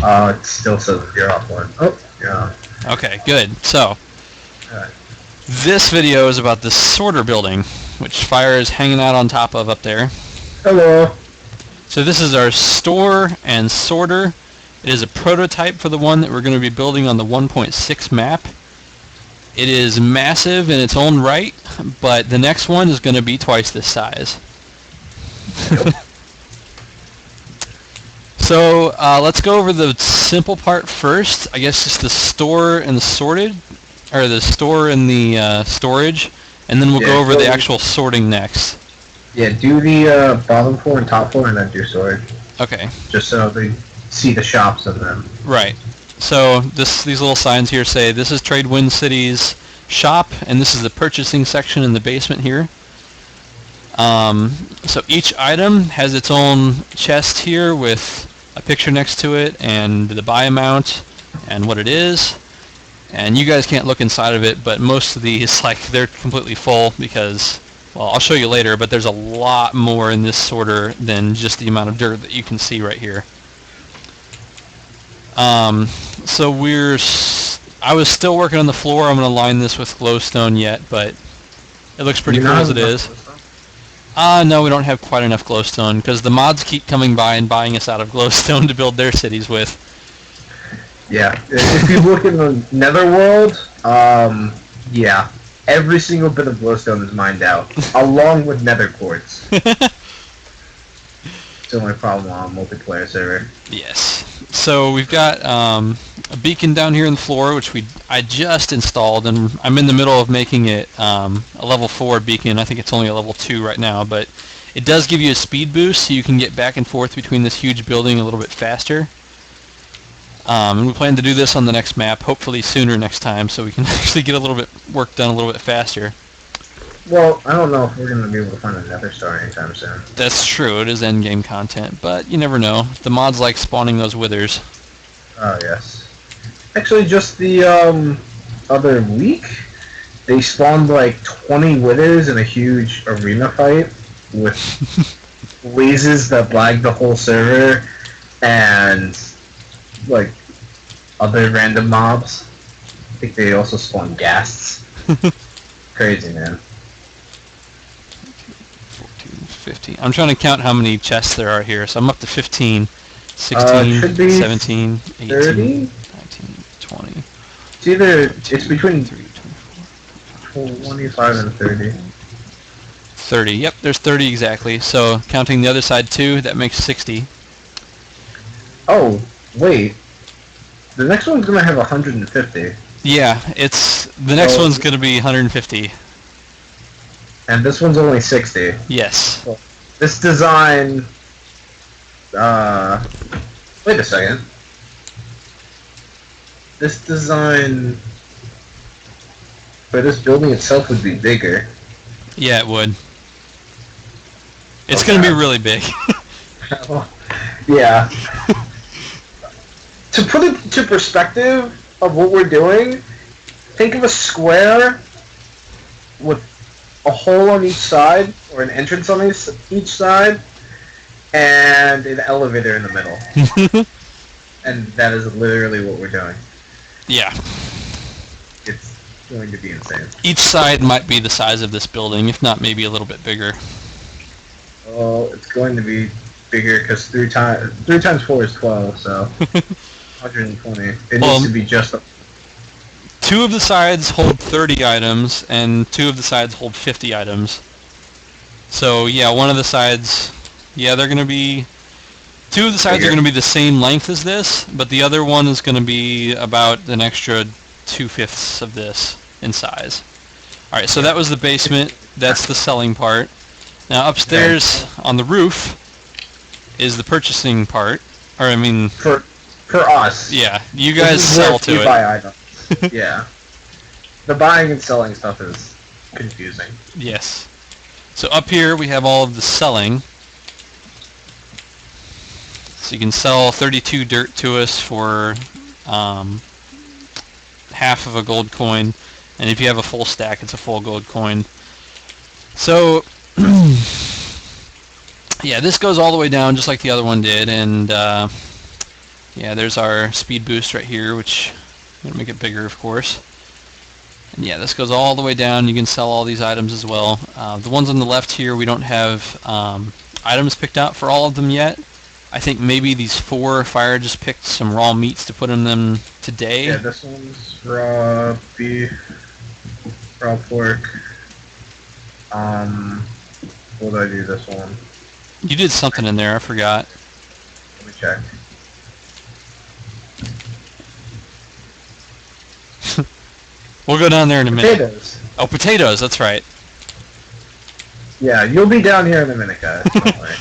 It still says you're off one. Oh, yeah. Okay, good. So, Alright. this video is about the sorter building, which Fire is hanging out on top of up there. Hello. So this is our store and sorter. It is a prototype for the one that we're going to be building on the 1.6 map. It is massive in its own right, but the next one is going to be twice this size. So let's go over the simple part first. I guess just the store and the sorted, or the store and the storage, and then we'll go over the actual sorting next. Yeah, do the bottom floor and top floor, and then do storage. Okay. Just so they see the shops of them. Right. So these little signs here say this is Tradewind City's shop, and this is the purchasing section in the basement here. So each item has its own chest here with a picture next to it and the buy amount and what it is. And you guys can't look inside of it, but most of these, like, they're completely full because, well, I'll show you later, but there's a lot more in this sorter than just the amount of dirt that you can see right here. So I was still working on the floor. I'm going to line this with glowstone yet, but it looks pretty cool as it is. No, we don't have quite enough glowstone because the mods keep coming by and buying us out of glowstone to build their cities with. Yeah, if you look in the Netherworld, yeah, every single bit of glowstone is mined out, along with nether quartz. It's the only problem on a multiplayer server. Yes. So we've got a beacon down here in the floor, which I just installed, and I'm in the middle of making it a level 4 beacon. I think it's only a level 2 right now, but it does give you a speed boost, so you can get back and forth between this huge building a little bit faster. And we plan to do this on the next map, hopefully sooner next time, so we can actually get a little bit work done a little bit faster. Well, I don't know if we're going to be able to find a nether star anytime soon. That's true. It is endgame content, but you never know. The mods like spawning those withers. Oh, yes. Actually, just the other week, they spawned like 20 withers in a huge arena fight with lasers that lagged the whole server and like other random mobs. I think they also spawned ghasts. Crazy, man. 15. I'm trying to count how many chests there are here, so I'm up to 15, 16, 17, 18, 30? 19, 20. It's between 25 and 30. 30, yep, there's 30 exactly. So counting the other side too, that makes 60. Oh, wait. The next one's gonna have 150. Yeah, the next one's gonna be 150. And this one's only 60. Yes. Well, this design... wait a second. This design... for this building itself would be bigger. Yeah, it would. It's gonna be really big. Yeah. To put it to perspective of what we're doing, think of a square with a hole on each side, or an entrance on each side, and an elevator in the middle. And that is literally what we're doing. Yeah. It's going to be insane. Each side might be the size of this building, if not maybe a little bit bigger. Well, it's going to be bigger because 3 times 4 is 12, so 120. It needs to be just... 2 of the sides hold 30 items, and 2 of the sides hold 50 items. So, yeah, one of the sides... Yeah, they're going to be... 2 of the sides are going to be the same length as this, but the other one is going to be about an extra 2/5 of this in size. Alright, so that was the basement. That's the selling part. Now, upstairs on the roof is the purchasing part. Or, I mean... For us. Yeah, you guys sell to it. Buy items. Yeah. The buying and selling stuff is confusing. Yes. So up here we have all of the selling. So you can sell 32 dirt to us for half of a gold coin, and if you have a full stack, it's a full gold coin. So yeah, this goes all the way down just like the other one did, and Yeah, there's our speed boost right here, which I'm going to make it bigger, of course. And yeah, this goes all the way down. You can sell all these items as well. The ones on the left here, we don't have items picked out for all of them yet. I think maybe these 4 Fire just picked some raw meats to put in them today. Yeah, this one's raw beef, raw pork. What did I do this one? You did something in there, I forgot. Let me check. We'll go down there in a minute. Potatoes. Oh, potatoes, that's right. Yeah, you'll be down here in a minute, guys. Don't worry.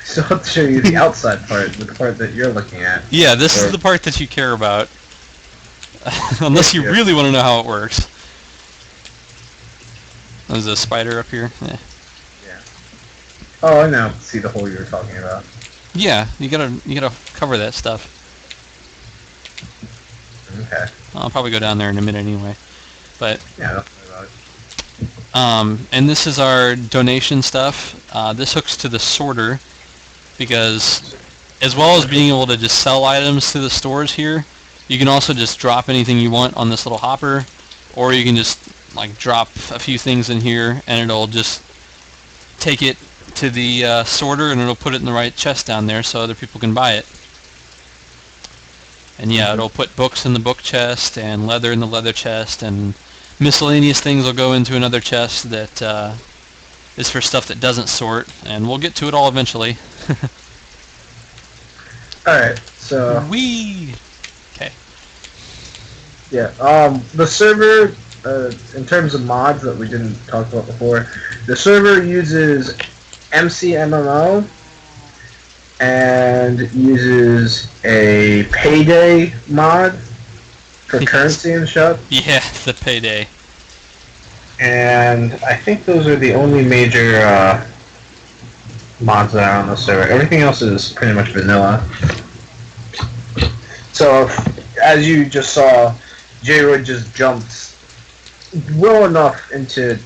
So I'll show you the outside part, the part that you're looking at. Yeah, this is the part that you care about. Unless you really want to know how it works. There's a spider up here. Yeah. Oh, I now see the hole you were talking about. Yeah, you gotta cover that stuff. Okay. I'll probably go down there in a minute anyway. But yeah, don't worry about it. And this is our donation stuff. This hooks to the sorter because, as well as being able to just sell items to the stores here, you can also just drop anything you want on this little hopper, or you can just like drop a few things in here, and it'll just take it to the sorter, and it'll put it in the right chest down there so other people can buy it. And yeah, it'll put books in the book chest and leather in the leather chest, and miscellaneous things will go into another chest that is for stuff that doesn't sort, and we'll get to it all eventually. Alright, so... Okay. Yeah, the server, in terms of mods that we didn't talk about before, the server uses MCMMO and uses a payday mod for currency and stuff. Yeah, the payday. And I think those are the only major mods that are on the server. Everything else is pretty much vanilla. So, as you just saw, Jrud just jumped well enough into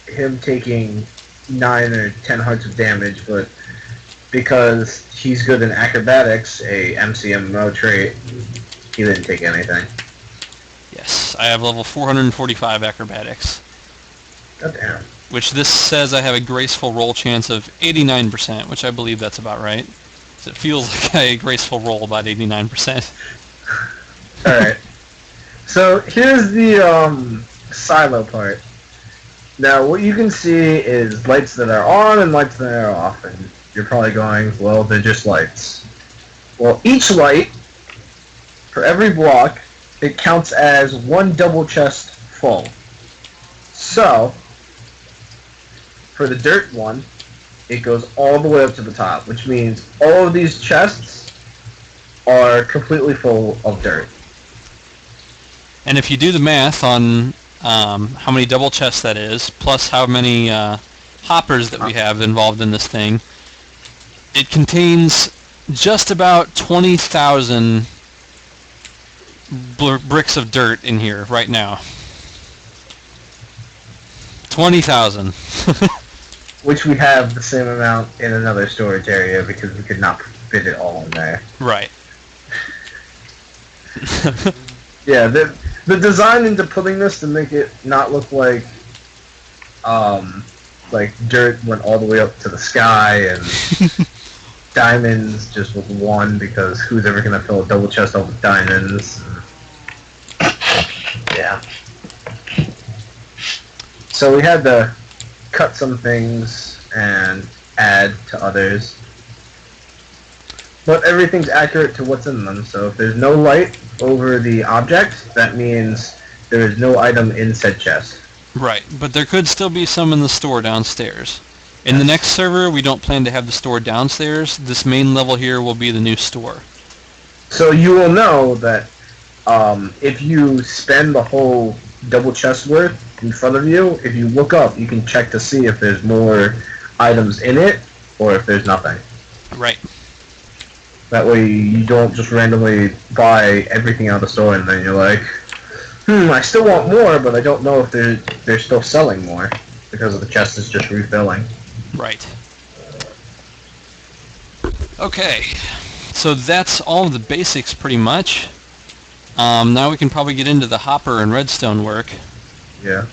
him taking 9 or 10 hearts of damage, but because he's good in acrobatics, a MCMO trait, he didn't take anything. Yes, I have level 445 acrobatics. God damn. Which this says I have a graceful roll chance of 89%, which I believe that's about right. So it feels like a graceful roll about 89%. Alright. So here's the silo part. Now what you can see is lights that are on and lights that are off, and you're probably going, well, they're just lights. Well, each light, for every block, it counts as 1 double chest full. So, for the dirt one, it goes all the way up to the top, which means all of these chests are completely full of dirt. And if you do the math on how many double chests that is, plus how many hoppers that we have involved in this thing, it contains just about 20,000 bricks of dirt in here right now. 20,000. Which we have the same amount in another storage area because we could not fit it all in there. Right. Yeah, the design into putting this to make it not look like dirt went all the way up to the sky and diamonds just with 1, because who's ever gonna fill a double chest up with diamonds? Yeah. So we had to cut some things and add to others. But everything's accurate to what's in them, so if there's no light over the object, that means there is no item in said chest. Right, but there could still be some in the store downstairs. In the next server, we don't plan to have the store downstairs. This main level here will be the new store. So you will know that if you spend the whole double chest worth in front of you, if you look up, you can check to see if there's more items in it or if there's nothing. Right. That way you don't just randomly buy everything out of the store and then you're like, I still want more, but I don't know if they're still selling more because the chest is just refilling. Right. Okay. so that's all of the basics pretty much. Now we can probably get into the hopper and redstone work. Yeah.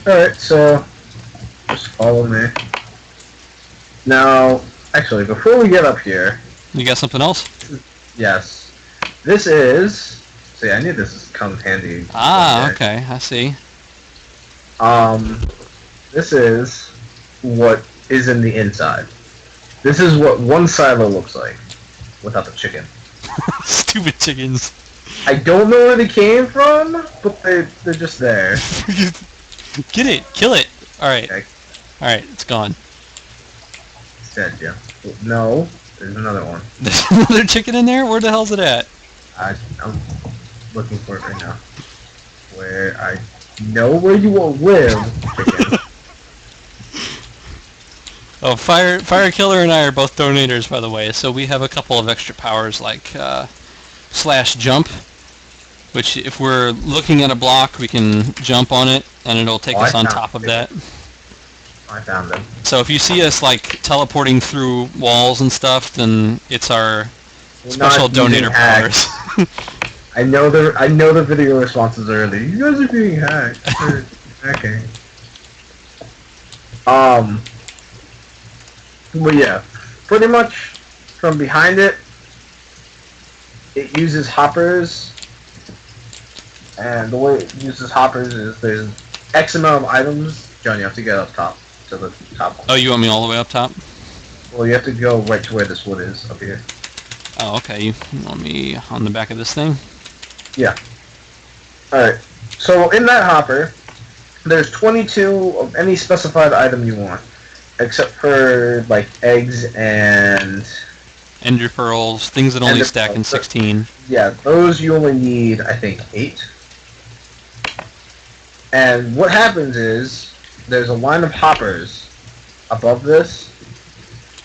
Alright, so just follow me. Now, actually, before we get up here... You got something else? Yes. This is... See, I knew this comes handy. Ah, okay, I see. This is what is in the inside. This is what one silo looks like, without the chicken. Stupid chickens. I don't know where they came from, but they're just there. Get it! Kill it! Alright. Okay. Alright, it's gone. It's dead, yeah. No, there's another one. There's another chicken in there? Where the hell's it at? I'm looking for it right now. Where I know where you will live, chicken. Oh, Firekiller and I are both donators, by the way, so we have a couple of extra powers like slash jump, which if we're looking at a block, we can jump on it, and it'll take us on top of that. I found them. So if you see us like teleporting through walls and stuff, then it's our special donator powers. I know the video responses early. You guys are being hacked. Okay. But yeah, pretty much from behind it, it uses hoppers, and the way it uses hoppers is there's X amount of items. John, you have to get up top to the top one. Oh, you want me all the way up top? Well, you have to go right to where this wood is up here. Oh, okay. You want me on the back of this thing? Yeah. Alright. So in that hopper, there's 22 of any specified item you want. Except for, like, eggs and... Ender pearls, things that only stack in 16. Yeah, those you only need, I think, 8. And what happens is, there's a line of hoppers above this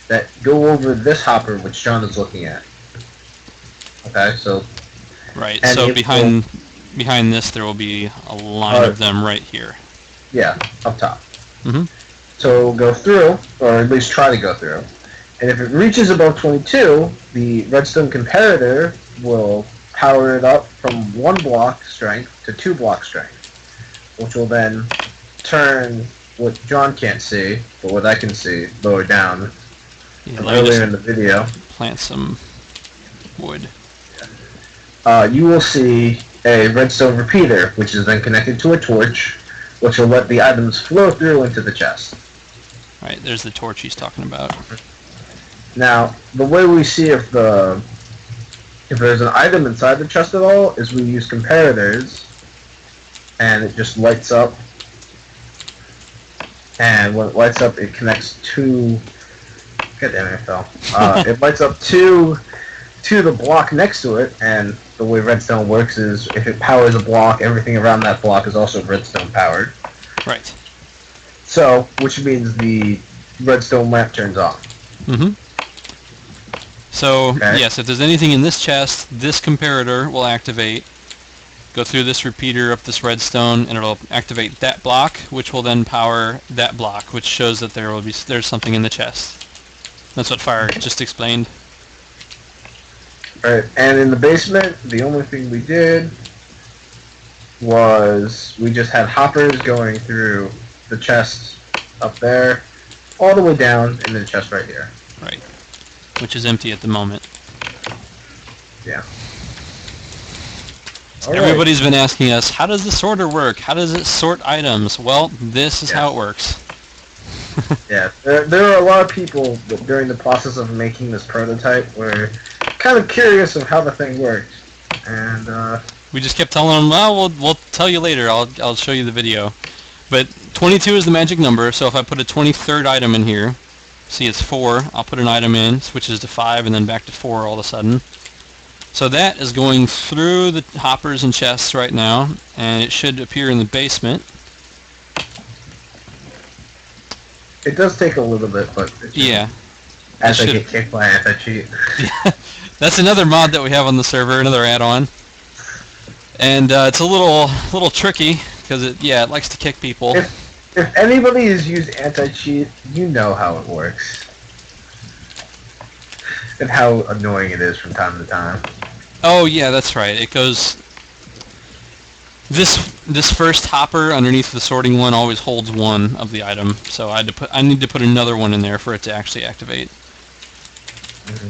that go over this hopper, which John is looking at. Okay, so... Right, so behind this there will be a line of them right here. Yeah, up top. Mm-hmm. So go through, or at least try to go through. And if it reaches above 22, the redstone comparator will power it up from 1 block strength to 2 block strength, which will then turn what John can't see, but what I can see lower down earlier in the video. Plant some wood. You will see a redstone repeater, which is then connected to a torch, which will let the items flow through into the chest. Right, there's the torch he's talking about. Now, the way we see if there's an item inside the chest at all is we use comparators, and it just lights up. And when it lights up, it connects to... God damn it, I fell. It lights up to the block next to it, and the way redstone works is if it powers a block, everything around that block is also redstone powered. Right. So, which means the redstone lamp turns on. Mm-hmm. So, Okay. yes, if there's anything in this chest, this comparator will activate, go through this repeater up this redstone, and it'll activate that block, which will then power that block, which shows that there's something in the chest. That's what Fire just explained. Alright, and in the basement, the only thing we did was we just had hoppers going through the chest up there, all the way down, and then the chest right here. Right. Which is empty at the moment. Yeah. Everybody's been asking us, how does the sorter work? How does it sort items? Well, this is how it works. Yeah, there are a lot of people that during the process of making this prototype were kind of curious of how the thing worked, and we just kept telling them, well, we'll tell you later. I'll show you the video. But 22 is the magic number, so if I put a 23rd item in here, see it's 4, I'll put an item in, switches to 5, and then back to 4 all of a sudden. So that is going through the hoppers and chests right now, and it should appear in the basement. it does take a little bit, but Yeah. as I get kicked by anti-cheat. That's another mod that we have on the server, another add-on. And it's a little tricky, because it likes to kick people. If anybody has used anti-cheat, you know how it works. and how annoying it is from time to time. Oh yeah, that's right. It goes. This first hopper underneath the sorting one always holds one of the item, so I need to put another one in there for it to actually activate. Mm-hmm.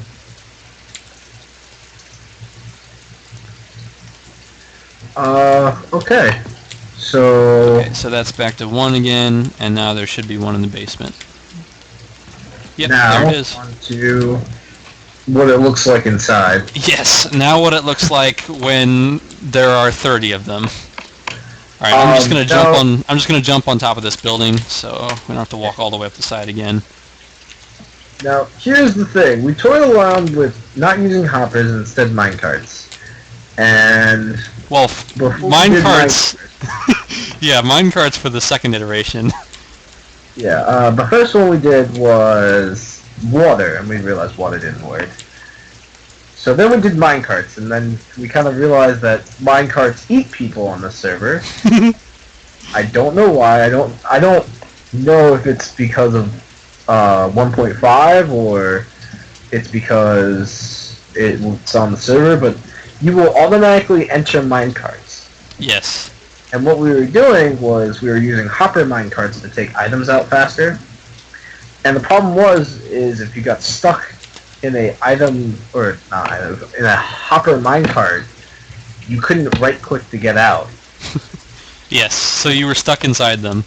Okay. Okay, so that's back to 1 again, and now there should be 1 in the basement. Yep, now, there it is. On to what it looks like inside. Yes, now what it looks like when there are 30 of them. All right, I'm just gonna jump on top of this building, so we don't have to walk all the way up the side again. Now, here's the thing. We toyed around with not using hoppers and instead minecarts. And well, minecarts. Yeah, minecarts for the second iteration. Yeah, the first one we did was water, and we realized water didn't work. So then we did minecarts, and then we kind of realized that minecarts eat people on the server. I don't know why. I don't know if it's because of 1.5 or it's because it's on the server, but you will automatically enter minecarts. Yes. And what we were doing was we were using hopper minecarts to take items out faster. And the problem is if you got stuck in a item or not item, in a hopper minecart, you couldn't right click to get out. Yes, so you were stuck inside them.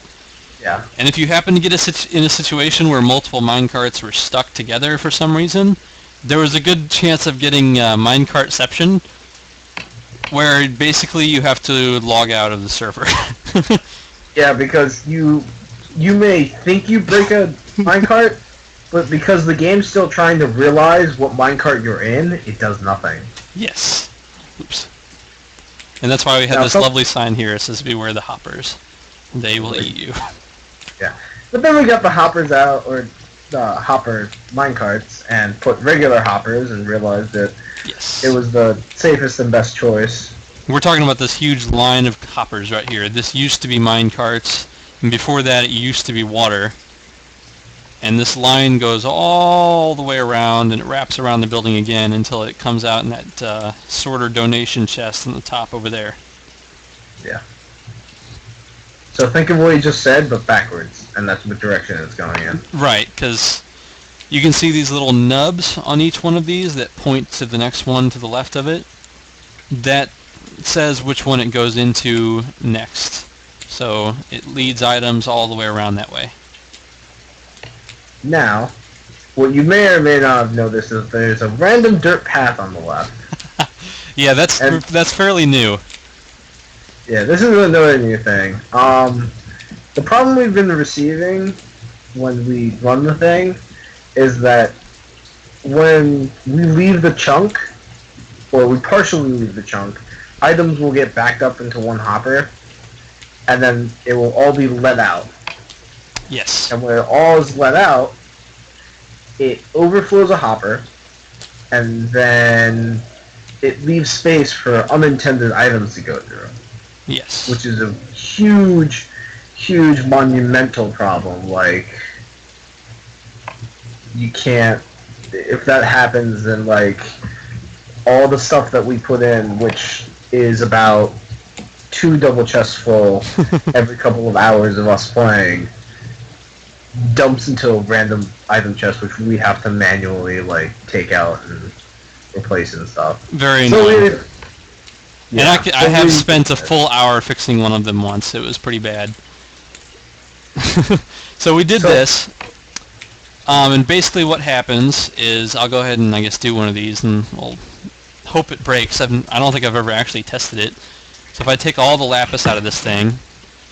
Yeah. And if you happen to get in a situation where multiple minecarts were stuck together for some reason, there was a good chance of getting minecartception, where basically you have to log out of the server. Yeah, because you may think you break a minecart, but because the game's still trying to realize what minecart you're in, it does nothing. Yes. Oops. And that's why we had this lovely sign here. It says, "Beware the hoppers. They will eat you." Yeah. But then we got the hoppers out, or the hopper minecarts, and put regular hoppers and realized that yes, it was the safest and best choice. We're talking about this huge line of hoppers right here. This used to be minecarts, and before that it used to be water. And this line goes all the way around, and it wraps around the building again until it comes out in that sorter donation chest on the top over there. Yeah. So think of what you just said, but backwards, and that's what direction it's going in. Right, because you can see these little nubs on each one of these that point to the next one to the left of it. That says which one it goes into next. So it leads items all the way around that way. Now, what you may or may not have noticed is there's a random dirt path on the left. Yeah, that's fairly new. Yeah, this isn't another new thing. The problem we've been receiving when we run the thing is that when we leave the chunk, or we partially leave the chunk, items will get backed up into one hopper, and then it will all be let out. Yes. And when it all is let out, it overflows a hopper, and then it leaves space for unintended items to go through. Yes. Which is a huge, huge monumental problem. Like, you can't... If that happens, then, like, all the stuff that we put in, which is about 2 double chests full every couple of hours of us playing, dumps into a random item chest, which we have to manually, like, take out and replace and stuff. Very annoying. Yeah, and I have spent a full hour fixing one of them once. It was pretty bad. So we did this. And basically what happens is, I'll go ahead and I guess do one of these, and we'll hope it breaks. I don't think I've ever actually tested it. So if I take all the lapis out of this thing,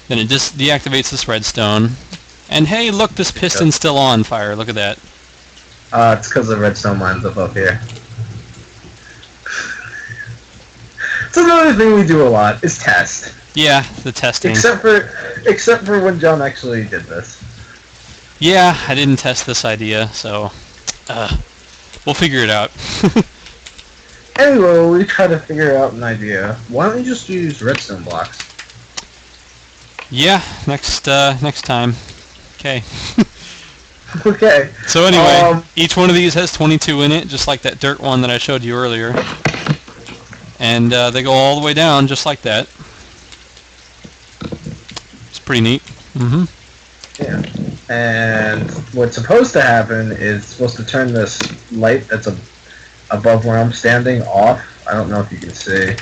then it just deactivates this redstone. And hey, look, this piston's still on fire. Look at that. It's because the redstone line's up here. It's another thing we do a lot, is test. Yeah, the testing. Except for when John actually did this. Yeah, I didn't test this idea, so we'll figure it out. Anyway, we try to figure out an idea. Why don't we just use redstone blocks? Yeah, next time. Okay. Okay. So anyway, each one of these has 22 in it, just like that dirt one that I showed you earlier. And they go all the way down, just like that. It's pretty neat. Mm-hmm. Yeah. And what's supposed to happen is supposed to turn this light that's above where I'm standing off. I don't know if you can see.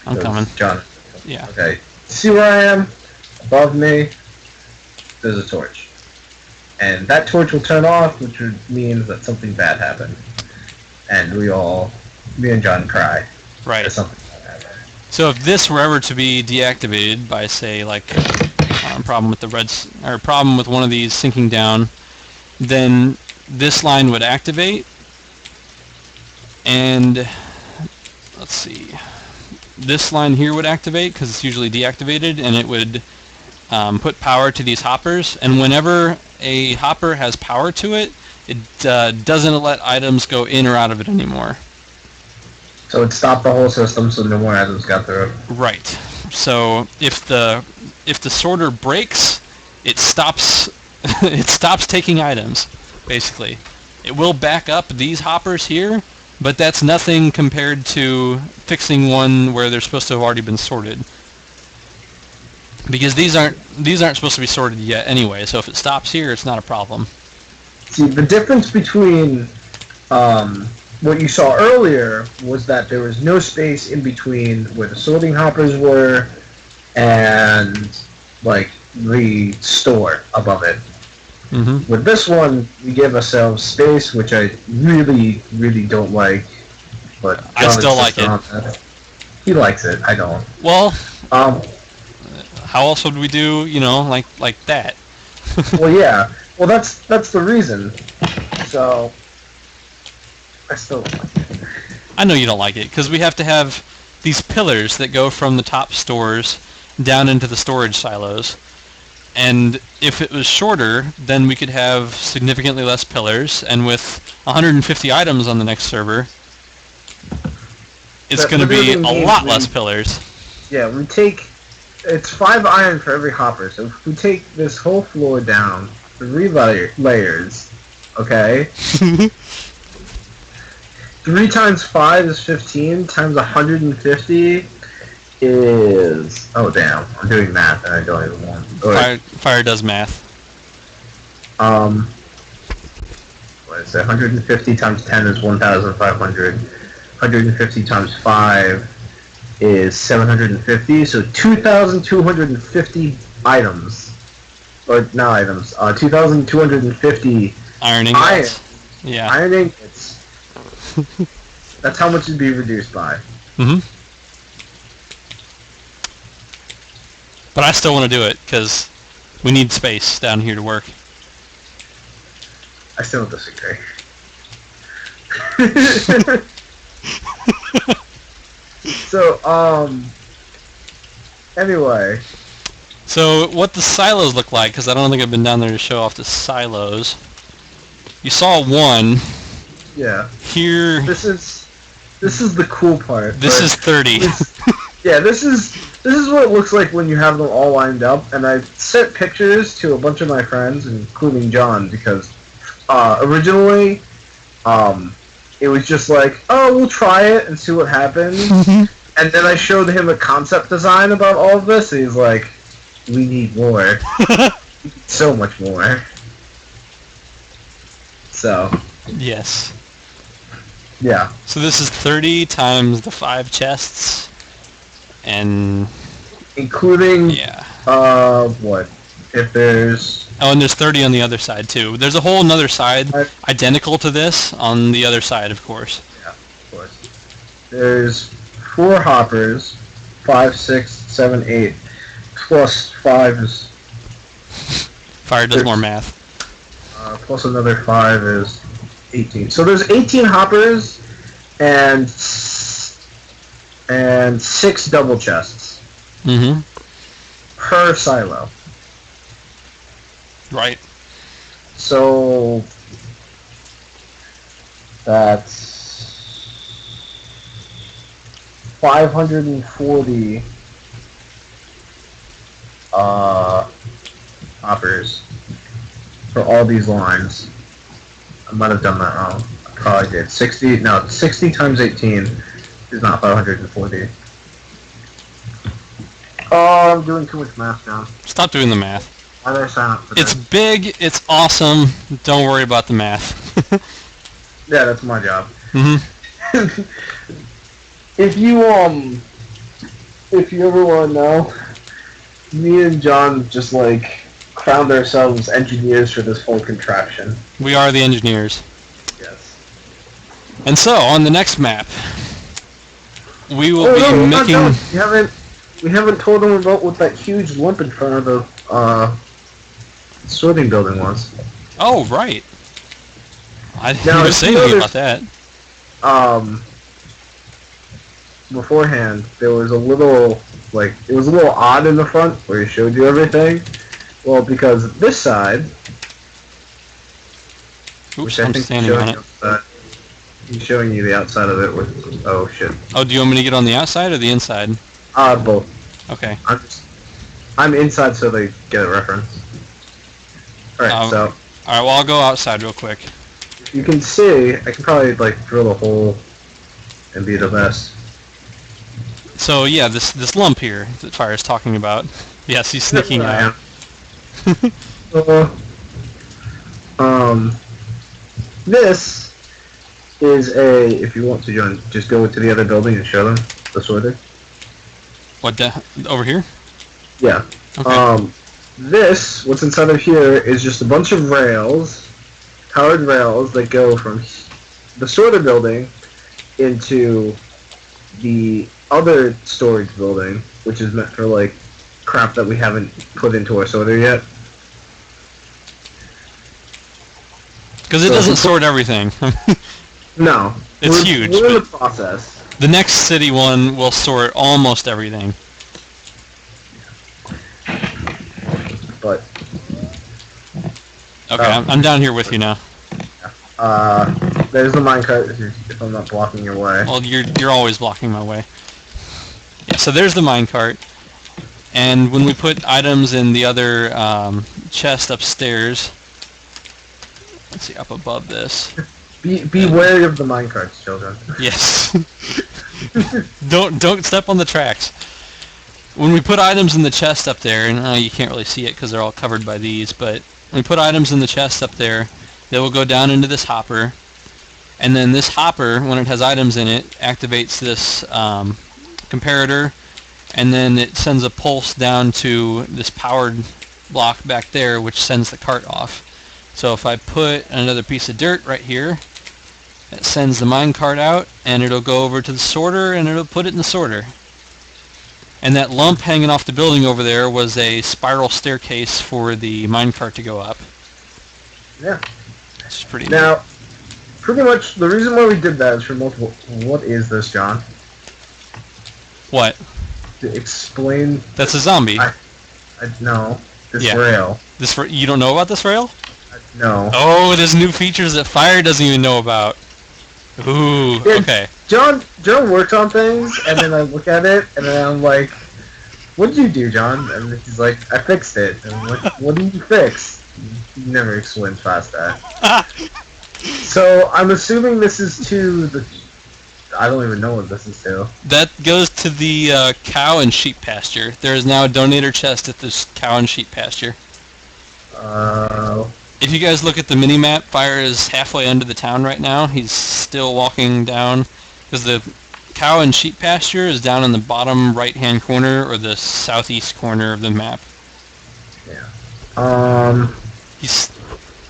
I'm coming. John. Yeah. Okay. See where I am? Above me, there's a torch. And that torch will turn off, which would mean that something bad happened. And me and John cry. Right. That something bad happened. So if this were ever to be deactivated by, say, like problem with the reds or problem with one of these sinking down, then this line would activate, and let's see, this line here would activate because it's usually deactivated, and it would put power to these hoppers. And whenever a hopper has power to it, it doesn't let items go in or out of it anymore. So it stopped the whole system, so no more items got through. Right. So if the sorter breaks, it stops it stops taking items. Basically, it will back up these hoppers here, but that's nothing compared to fixing one where they're supposed to have already been sorted. Because these aren't supposed to be sorted yet anyway. So if it stops here, it's not a problem. See, the difference between what you saw earlier was that there was no space in between where the sorting hoppers were and like the store above it. Mm-hmm. With this one, we give ourselves space, which I really, really don't like. But John I still like it. He likes it. I don't. Well, how else would we do? Like that. Well, yeah. Well, that's the reason. So I still don't like it. I know you don't like it because we have to have these pillars that go from the top stores down into the storage silos. And if it was shorter, then we could have significantly less pillars. And with 150 items on the next server, it's going to be a lot less pillars. Yeah, it's 5 iron for every hopper. So if we take this whole floor down 3 layers, okay? 3 times 5 is 15, times 150 is... Oh, damn. I'm doing math and I don't even want... Fire does math. What is it? 150 times 10 is 1,500. 150 times 5 is 750. So 2,250 items. Or not items. 2,250 iron ingots. Yeah. Iron ingots. That's how much it'd be reduced by. Mm-hmm. But I still want to do it, because we need space down here to work. I still disagree. So, anyway. So, what the silos look like, because I don't think I've been down there to show off the silos. You saw one. Yeah. Here. This is the cool part. This is 30. Yeah, this is what it looks like when you have them all lined up, and I sent pictures to a bunch of my friends, including John, because originally it was just like, oh, we'll try it and see what happens. And then I showed him a concept design about all of this, and he's like, we need more. So much more. So. Yes. Yeah. So this is 30 times the 5 chests. And including what if there's and there's 30 on the other side too. There's a whole another side identical to this on the other side, of course. Yeah, of course. There's 4 hoppers, 5, 6, 7, 8 plus 5 is Fire does more math. Plus another 5 is 18. So there's 18 hoppers and 6 double chests. Mm-hmm. Per silo. Right. So that's 540 hoppers for all these lines. I might have done that wrong. I probably did. 60 times 18 is not 540. Oh, I'm doing too much math now. Stop doing the math. Why did I sign up for It's this? big, it's awesome, don't worry about the math. Yeah, that's my job. Mm-hmm. If you ever want to know, me and John just like crowned ourselves engineers for this whole contraption. We are the engineers. Yes. And so, on the next map, we will be we're not making... done. We haven't told them about what that huge lump in front of the sorting building was. Oh, right. I didn't Now, even say anything about that. Beforehand, there was a little, like, it was a little odd in the front where he showed you everything. Well, because this side, Oops, I'm standing on it. He's showing you the outside of it with, oh shit. Oh, do you want me to get on the outside or the inside? Both. Okay. I'm inside so they get a reference. Alright, so. Alright, well, I'll go outside real quick. You can see, I can probably, like, drill a hole and be the best. So, yeah, this lump here that Fire's talking about. Yes, he's sneaking out. This is a, if you want to join, just go into the other building and show them the sorter. What, over here? Yeah. Okay. This, what's inside of here, is just a bunch of rails, powered rails that go from the sorter building into the other storage building, which is meant for, like, crap that we haven't put into our sorter yet. Because it doesn't sort everything. No. It's huge. We're in the process. The next city one will sort almost everything. But okay, I'm down here with you now. There's the minecart if I'm not blocking your way. Well, you're always blocking my way. Yeah, so there's the minecart, and when we put items in the other chest upstairs, let's see, up above this. Be wary of the minecarts, children. Yes. Don't step on the tracks. When we put items in the chest up there, and you can't really see it because they're all covered by these, but when we put items in the chest up there, they will go down into this hopper, and then this hopper, when it has items in it, activates this comparator, and then it sends a pulse down to this powered block back there, which sends the cart off. So if I put another piece of dirt right here, it sends the minecart out, and it'll go over to the sorter, and it'll put it in the sorter. And that lump hanging off the building over there was a spiral staircase for the minecart to go up. Yeah. It's pretty neat. Now, pretty much the reason why we did that is for multiple... What is this, John? What? To explain... That's a zombie. No. This Yeah. rail. You don't know about this rail? No. Oh, there's new features that Fire doesn't even know about. Ooh, Yeah, okay. John works on things, and then I look at it, and then I'm like, what did you do, John? And he's like, I fixed it. And I'm like, what did you fix? He never explains past that. So, I'm assuming this is to the... I don't even know what this is to. That goes to the cow and sheep pasture. There is now a donator chest at this cow and sheep pasture. If you guys look at the mini-map, Fire is halfway under the town right now. He's still walking down, because the cow and sheep pasture is down in the bottom right-hand corner, or the southeast corner of the map. Yeah.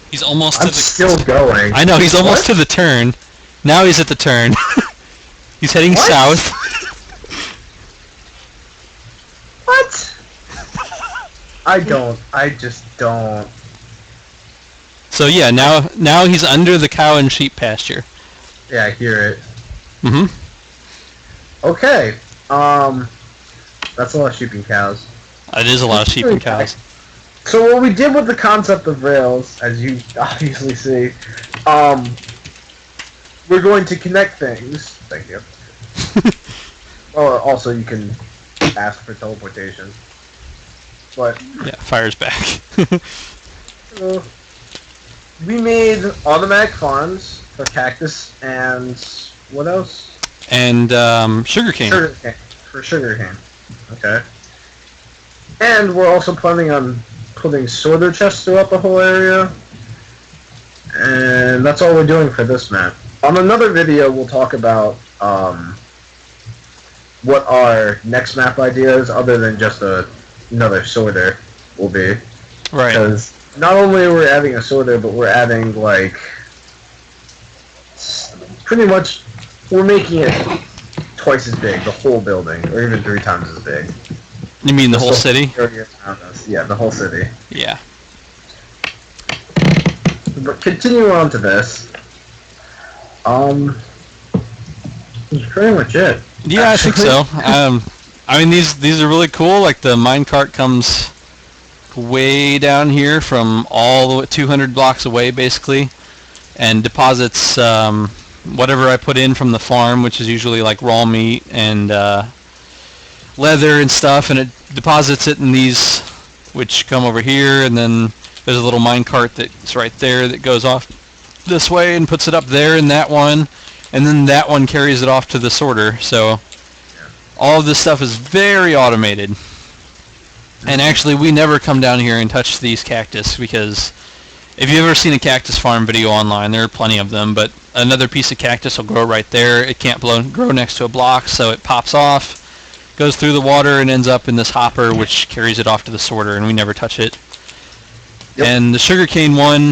He's almost to the... still going. I know, he's almost to the turn. Now he's at the turn. He's heading south. What? I just don't. So yeah, now he's under the cow and sheep pasture. Yeah, I hear it. Mm-hmm. Okay. That's a lot of sheep and cows. It is a lot of sheep and cows. So what we did with the concept of rails, as you obviously see, we're going to connect things. Thank you. Or also you can ask for teleportation. But yeah, Fire's back. we made automatic farms for cactus and what else? And sugarcane. For sugarcane. Okay. And we're also planning on putting sorter chests throughout the whole area. And that's all we're doing for this map. On another video, we'll talk about what our next map ideas, other than just another sorter, will be. Right. Because not only are we adding a sorter, but we're adding, like, pretty much, we're making it twice as big, the whole building, or even 3 times as big. You mean the whole city? Yeah, the whole city. Yeah. But continue on to this. That's pretty much it. Yeah, I think so. I mean, these are really cool. Like the minecart comes way down here from all the way 200 blocks away, basically, and deposits whatever I put in from the farm, which is usually like raw meat and leather and stuff, and it deposits it in these, which come over here, and then there's a little minecart that's right there that goes off this way and puts it up there in that one, and then that one carries it off to the sorter. So all of this stuff is very automated. And actually, we never come down here and touch these cactus, because if you've ever seen a cactus farm video online, there are plenty of them, but another piece of cactus will grow right there. It can't grow next to a block, so it pops off, goes through the water, and ends up in this hopper, which carries it off to the sorter, and we never touch it. Yep. And the sugarcane one,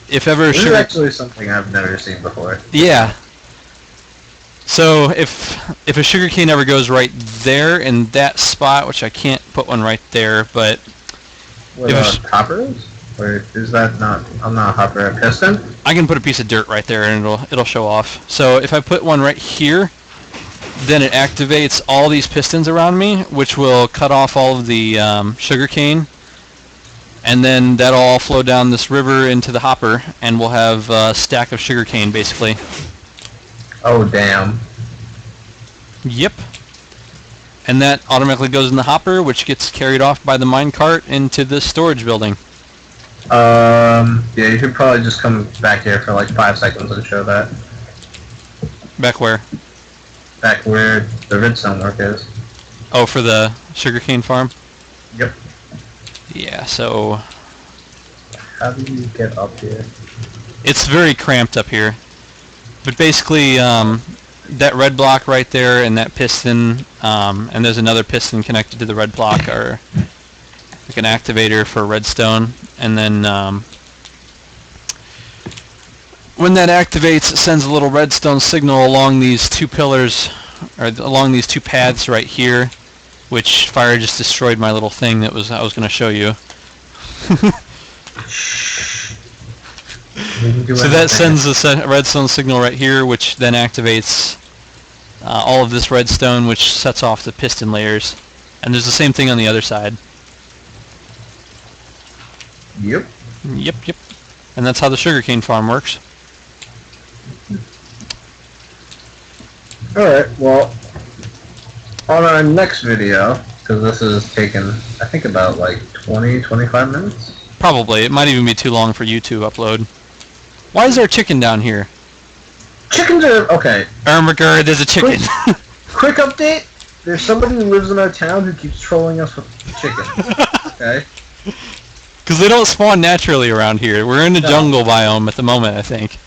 if ever... This is actually something I've never seen before. Yeah. So if a sugarcane ever goes right there in that spot, which I can't put one right there, but... What, hopper is? Or is that not... I'm not a hopper, a piston? I can put a piece of dirt right there, and it'll show off. So if I put one right here, then it activates all these pistons around me, which will cut off all of the sugarcane, and then that'll all flow down this river into the hopper, and we'll have a stack of sugarcane, basically. Oh, damn. Yep. And that automatically goes in the hopper, which gets carried off by the minecart into the storage building. Yeah, you should probably just come back here for like 5 seconds and show that. Back where? Back where the redstone work is. Oh, for the sugarcane farm? Yep. Yeah, so... How do you get up here? It's very cramped up here. But basically, that red block right there and that piston, and there's another piston connected to the red block, are like an activator for redstone. And then when that activates, it sends a little redstone signal along these 2 pillars, or along these 2 paths right here, which Fire just destroyed my little thing that I was going to show you. So that sends a redstone signal right here, which then activates all of this redstone, which sets off the piston layers. And there's the same thing on the other side. Yep. Yep. And that's how the sugarcane farm works. Alright, well, on our next video, because this is taking, I think, about like 20-25 minutes? Probably. It might even be too long for you to upload. Why is there a chicken down here? Chickens are... okay. Ermagerd, there's a chicken. Quick update. There's somebody who lives in our town who keeps trolling us with chickens. Okay? Because they don't spawn naturally around here. We're in the jungle biome at the moment, I think.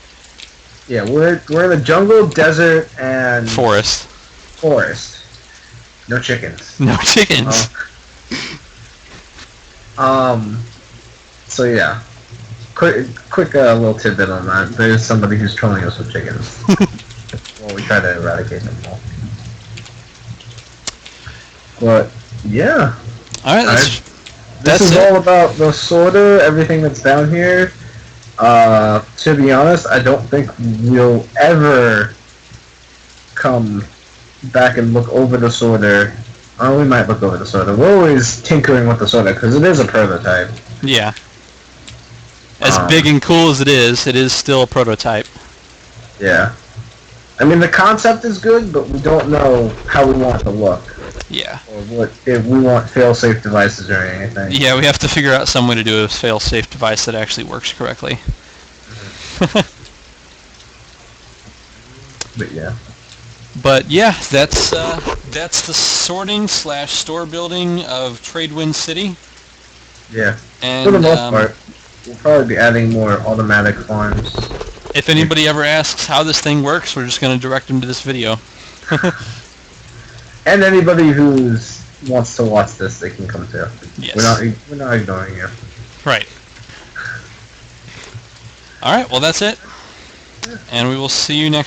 Yeah, we're in a jungle, desert, and... Forest. No chickens. No chickens. So yeah. Quick little tidbit on that. There's somebody who's trolling us with chickens. Well, we try to eradicate them all. But, yeah. Alright, this is all about the sorter, everything that's down here. To be honest, I don't think we'll ever come back and look over the sorter. Oh, we might look over the sorter. We're always tinkering with the sorter, because it is a prototype. Yeah. As big and cool as it is still a prototype. Yeah. I mean, the concept is good, but we don't know how we want it to look. Yeah. Or what if we want fail-safe devices or anything. Yeah, we have to figure out some way to do a fail-safe device that actually works correctly. But yeah. But yeah, that's the sorting / store building of Tradewind City. Yeah. And For the most part, we'll probably be adding more automatic farms. if anybody ever asks how this thing works, we're just going to direct them to this video. And anybody who wants to watch this, they can come too. Yes. We're not ignoring you. Right. All right. Well, that's it. And we will see you next.